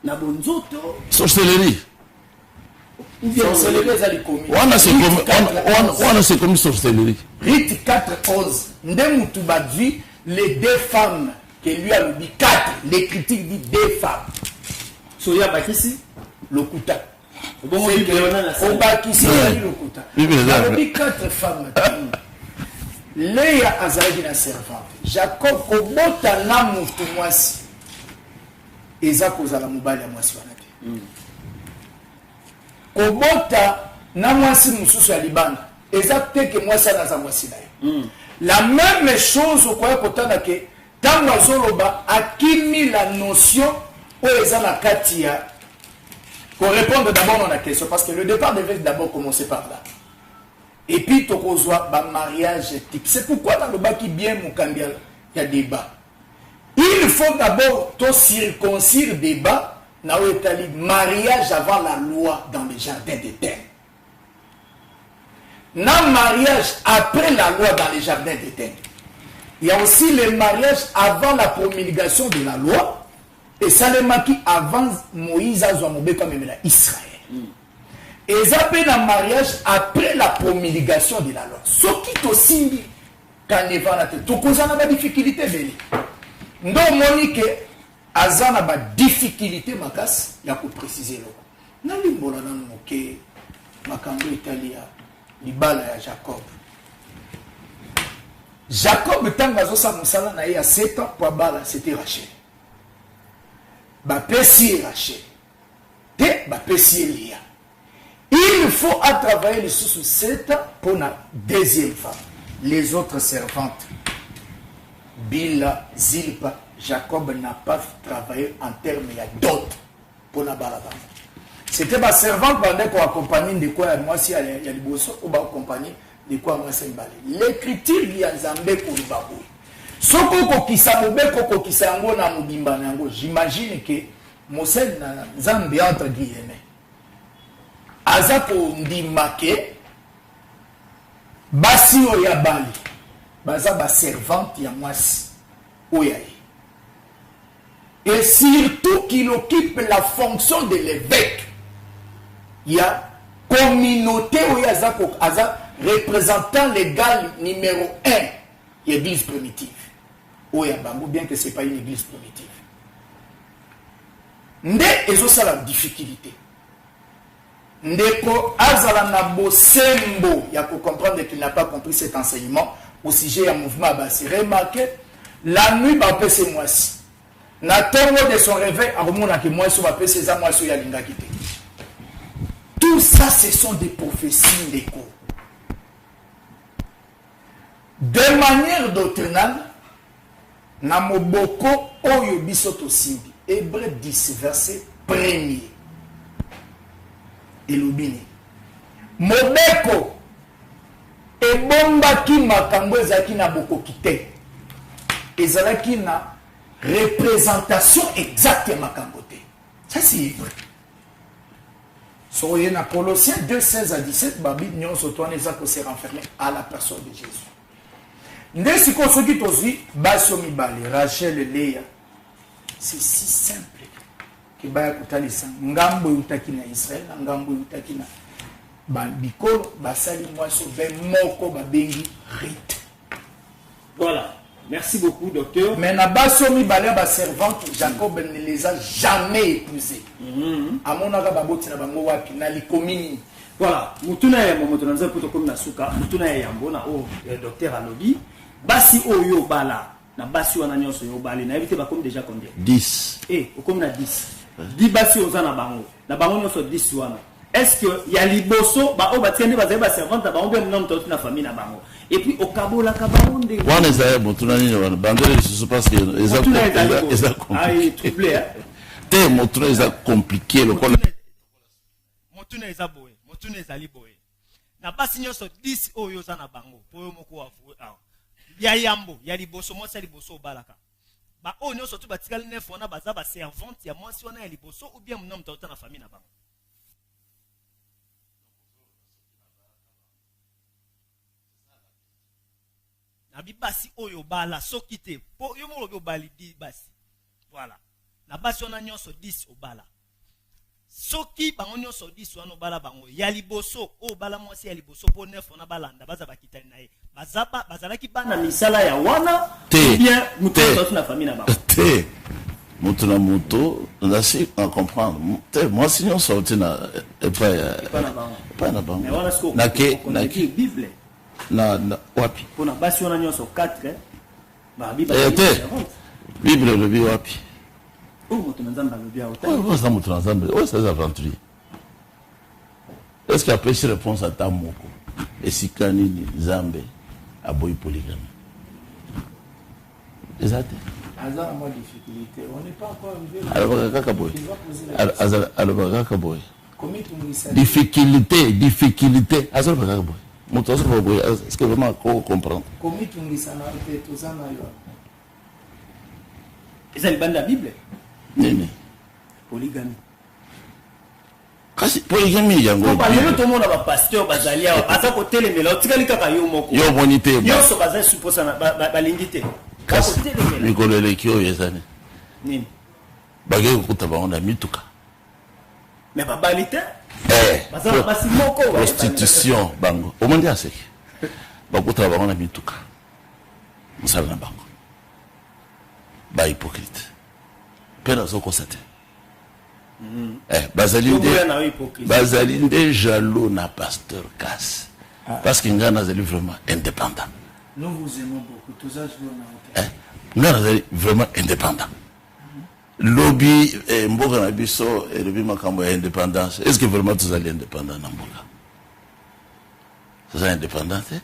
Na bonzoto Sorcellerie. Sorcellerie ezali komi. On c'est comme sorcellerie. Rite 4:11. Ndemutu badvi les 2 femmes que lui a dit 4. L'Écriture dit 2 femmes. Soya bakisi Lokuta. bongo bibelona na sa. Obakisi lokuta. Il dit 4 femmes. Léa azalaki na servante. Jacob kobota na mutu mwasi. Eza kozala mobali ya mwasi wana te. Kobota na mwasi mususu ya libanda. Eza te ke mwasi anaza mwasi na ye. La même chose okoya kotana ke tango azoloba akimi la notion oyo eza na kati ya pour répondre d'abord à la question parce que le départ devait d'abord commencer par là. Et puis tokozwa ba mariage type. C'est pourquoi dans le bas qui bien mukambia il y a débat. Il faut d'abord to circoncire débat na etali mariage avant la loi dans le jardin d'Éden. Na mariage après la loi dans le jardin d'Éden. Il y a aussi le mariage avant la promulgation de la loi et ça le maki avant Moïse a zoamobé comme Israël. Et ça peut un mariage après la promulgation de la loi. Ce qui aussi quand il va tout cause na ba difficulté beli. Ndo monique azana ba difficulté makas ya ko préciser loko. Na limbola na moke makambo italia libala ya Jacob. Jacob tant bazosa musala na ya 7 ans pour bala c'était Rachel. Ba pesi Rachel. Te ba pesi Léa. Il faut à travailler les sous 7 ans pour la deuxième femme. Les autres servantes, Bila, Zilpa, Jacob n'a pas travaillé en termes de dot pour la balabala. C'était ma servante pendant qu'on accompagne de quoi moi si il y a des bossos ou accompagner de quoi moi c'est balé. L'écriture il y a Zambé pour le babou. Soko kokisa mobeko kokisa ngo na mudimba nango. J'imagine que Mosel na Zambé entre guillemets. Azako ndimake basi oya bali baza ba servante ya mwasi oya. Et surtout qu'il occupe la fonction de l'évêque. Il y a communauté oya aza représentant légal numéro 1 l'église primitive. Oya bango bien que c'est pas une église primitive. Nde ezo ça la difficulté. Ndeko azala na bosembo ya ko comprendre qu'il n'a pas compris cet enseignement au sujet du mouvement Abassi. Remarquez, la nuit ba pese mwasi. Na tongo de son réveil akomona ke mwasi ba pese za mwasi ya linga kité. Tout ça ce sont des prophéties ndeko. De manière doctrinale na moboko oyo biso to simbi. Hébreux 10 verset 1er. Elobini mobeko ebomba ki makambo ezalaki na bokoki te ezalaki na représentation exacte ya makambo te. Ça c'est vrai. Soyez na Colossiens 2:16 à 17 babi nyonso to aneza ko se renfermer à la personne de Jésus. Ndesi ko soki tozi baso mibale Rachel et Léa. C'est si simple. Baya kutalisa ngambo yutaki na Israël ngambo yutaki na ba bikolo basali mwaso be moko ba bengi Rite. Voilà, merci beaucoup docteur. Mais na baso mi balé ba servante Jacob ne les a jamais épousés. Amonaka baboti na bango wapi na likomini. Voilà, mutuna ya moto nanza poto comme na suka mutuna ya yambo na o docteur alobi basi oyo bala na basi wana nyonso yo bali na éviter ba comme déjà combien 10. au comme na 10 10 basi oza na bango nyonso 10 wana. Est-ce que ya liboso ba o batiende ba zeba servante ba ombe mna mtoto na famille na bango et puis au kabola kabonde Wana za mutuna nini wana bandele je pense que eza troublé te mutuna eza compliqué le col motuna eza boye motuna ezali boye na basi nyonso 10 oyo za na bango poyo moko wa ya yambo ya liboso mwasi ya liboso obalaka ba oyo nyonso tu batikali nef wana baza ba servante ya mwasi wana ya liboso ou bien mna mtoto na famille na bango. Na basi oyo bala soki te po yo mo bali di basi voilà na basi wana nyonso 10 obala soki bango nyonso 10 wana obala bango ya liboso o bala mwasi ya liboso po nef wana balanda baza bakitani na ye bazaba bazalaki bana misala ya wana te bien mutu na famille na bango te mutu na mutu ndasi à comprendre te mwasi nyonso tina pas na bango na ke bible na wapi pona basi wana nyonso 4 ba bible bible le bi wapi mutu na nzamba le bia autant ça mutu na nzamba c'est aventurier. Est-ce qu'il y a péché réponse à ta moko et si kanini nzambe aboyi polygamie exact Azar moi difficulté on n'est pas encore arrivé alors kaka boy comment tu difficulté azar kaka boy moto azar boy est-ce que vraiment qu'on comprend comment tu ngisana te tozana yo ezali banda bible nini polygamie kasi polygamie yango ba lelo to mona ba pasteur bazali awa baza ko telemela otikali kaka yo moko yo bonité yo so baza supposa na ba lingité kasi mikolele kio yezani nini bagay kuta ba onda mituka mais ba balité baza ba si moko prostitution bango o monde aseki bakuta ba onda mituka musala na bango ba hypocrite pena zo kosate bazali nde jaloux na pasteur Casse parce que ngana azali vraiment indépendant. Nous vous aimons beaucoup tous ça ngana azali vraiment indépendant. Lobby mboka na biso et lobby makambo ya indépendance est-ce que vraiment tous allez indépendant na mboka ça indépendance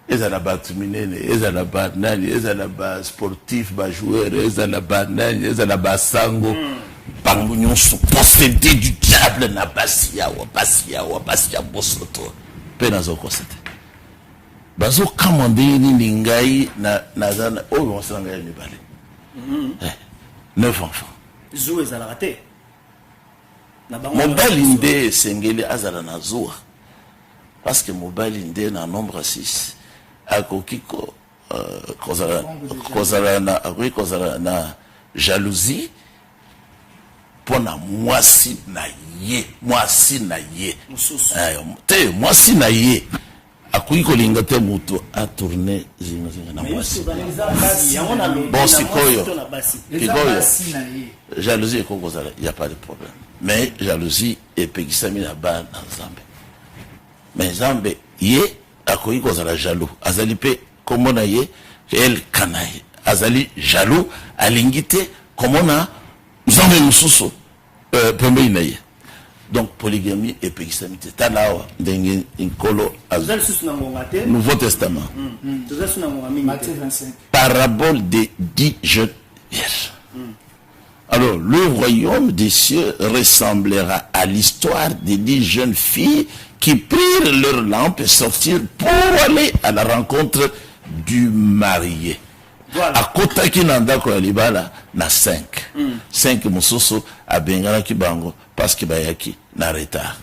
ezala batu minene ezala ba nani ezala ba sportif ba joueur ezala ba nani ezala ba sango bango nyonso possédé du diable na basi ya bosoto pe nazo kosete bazo kamande ni ngai na zana oyo wasanga ya mibale 9 enfants zo ezala raté na bango mobali nde sengeli azala na zuwa parce que mobali nde na nombre 6 akokiko kozala na jalousie pona mwasi na ye te mwasi na ye akoki kolinga te moto atourne zinga na mwasi bon sikoyo jalousie ekoki kozala y a pas de problème mais jalousie epekisami na bana na nzambe mais nzambe ye akoki kozala jaloux azali pe komona ye el kanaye azali jaloux alingi te komona nzambe mosusu pembeni na ye donc polygamie epekisami te tala awa ndenge nkolo nouveau testament Matthieu 25 parabole des 10 jeunes vierges. Alors le royaume des cieux ressemblera à l'histoire des 10 jeunes filles qui prirent leur lampe et sortirent pour aller à la rencontre du marié. Voilà. Akotaki na ndako ya libala na 5 mosusu abenganaki bango parce que bayaki na retard.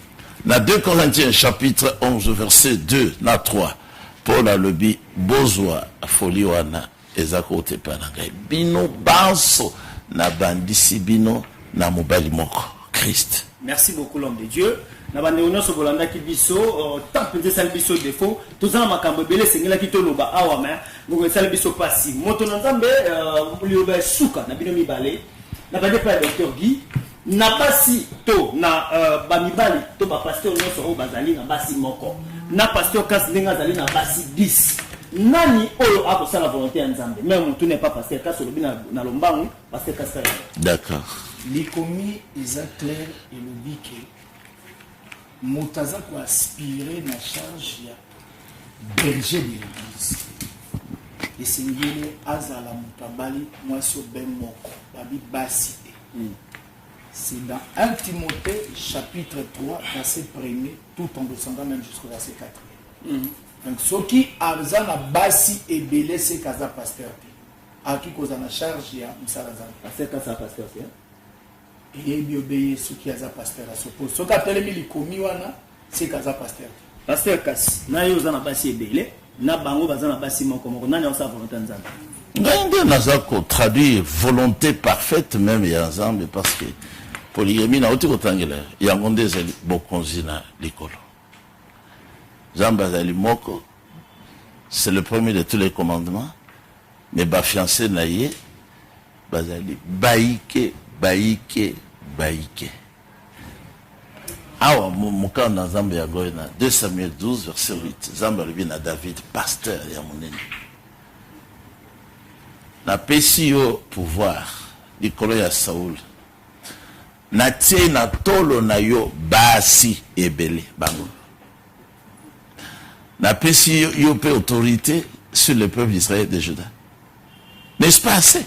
Na 2 Corinthiens chapitre 11 verset 2 na 3 Paul alobi bozwa foli wana ezako otepa na ngai bino banso na bandisi bino na mobali moko Christ. Merci beaucoup l'homme de Dieu. Na bande nyonso bolanda ki biso tant peut sala biso défaut tozana makambo belé sengela ki toloba awa mais ngoko sala biso pasi moto na nzambe lioba suka na bino mibale na bande pa docteur Guy na basi to na ba mibali to ba pasteur nyonso o bazali na basi moko na pasteur Kas ndenga zali na basi 10 nani oyo akosa la volonté ya Nzambe même tout n'est pas pasteur kasi lobi na lombangu pasteur kasi. D'accord. Likomi eza clair elobi ke moto aza koaspire na charge ya berger de l'église esengeli azala moto abali mwasi obe moko babi basi te. C'est dans 1 Timothée chapitre 3 verset 1er tout en descendant même jusqu'au verset 4. Donc ce qui a na basi ebele c'est kaza pasteur te aki koza na charge ya msala za pasteur kasi pasteur te. Et bien obéir ce qui a pasteur à suppose. Ce qu'a tellement likomi wana c'est kaza pasteur. Pasteur kasi na yo za na basi ebele na bango baza na basi moko moko nani osa volonté Nzambe. Ngai nazako traduire volonté parfaite même ya Nzambe parce que polygamie na oti kotangela yango nde ezali bokonzi na likolo. Nzambe azali moko, c'est le premier de tous les commandements, mais ba fiancé na ye bazali baike. Awa muka na Nzambe ya goye na 2 Samuel 12 verset 8. Nzambe alobi na David pasteur ya monene. Na pesi yo pouvoir likolo ya Saul. Na tie na tolo na yo basi ebele bango. Na pesi yo pe autorité sur le peuple d'Israël et de Juda. N'est-ce pas assez?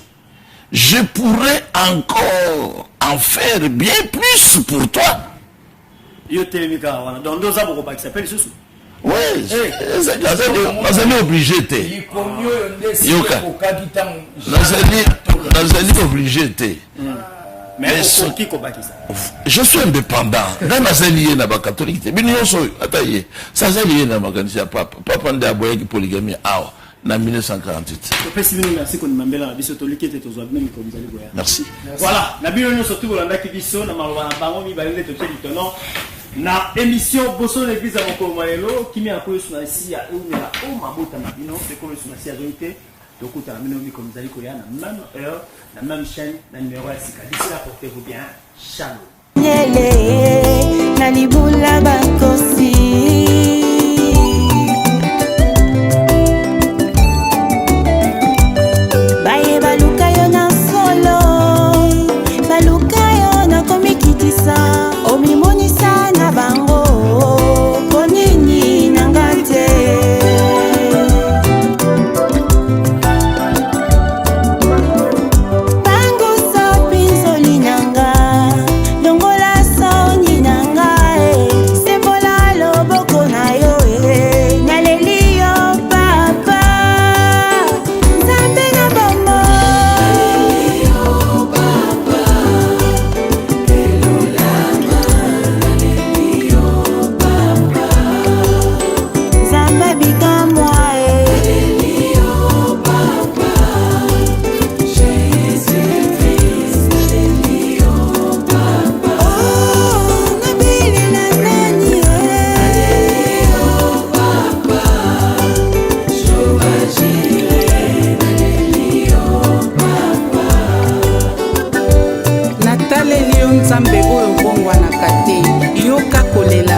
Je pourrais encore en faire bien plus pour toi. Yo telemika wana donc deux aboko ba qui s'appelle Susu. Oui, nazali obligé te. Yoka. Nazali obligé te. Mais qui kobaki ça? Je suis indépendant. Dans nazali na ba catholique te. Bino so ataye. Ça zali na makanisa papa. Papa nda boye ki polygamie awa. Na 1948. Merci. Voilà, na bino surtout bolanda ki biso na maloba na bango mi balende to teli tono na émission Bosso l'église à Mokomalelo qui mi akoyo suna si ya unela o mabota na bino de comme suna si ya vérité donc on termine mi comme zali ko ya na même heure la même chaîne na numéro ya sika d'ici là portez-vous bien shalom na libula bakosi omimonisa na bango ponini nanga te bango sopinzoli nanga longola soni nanga sembola loboko na yo naleli yo papa nzambe na bombo nzambe oyo bongwanaka te yoka kolela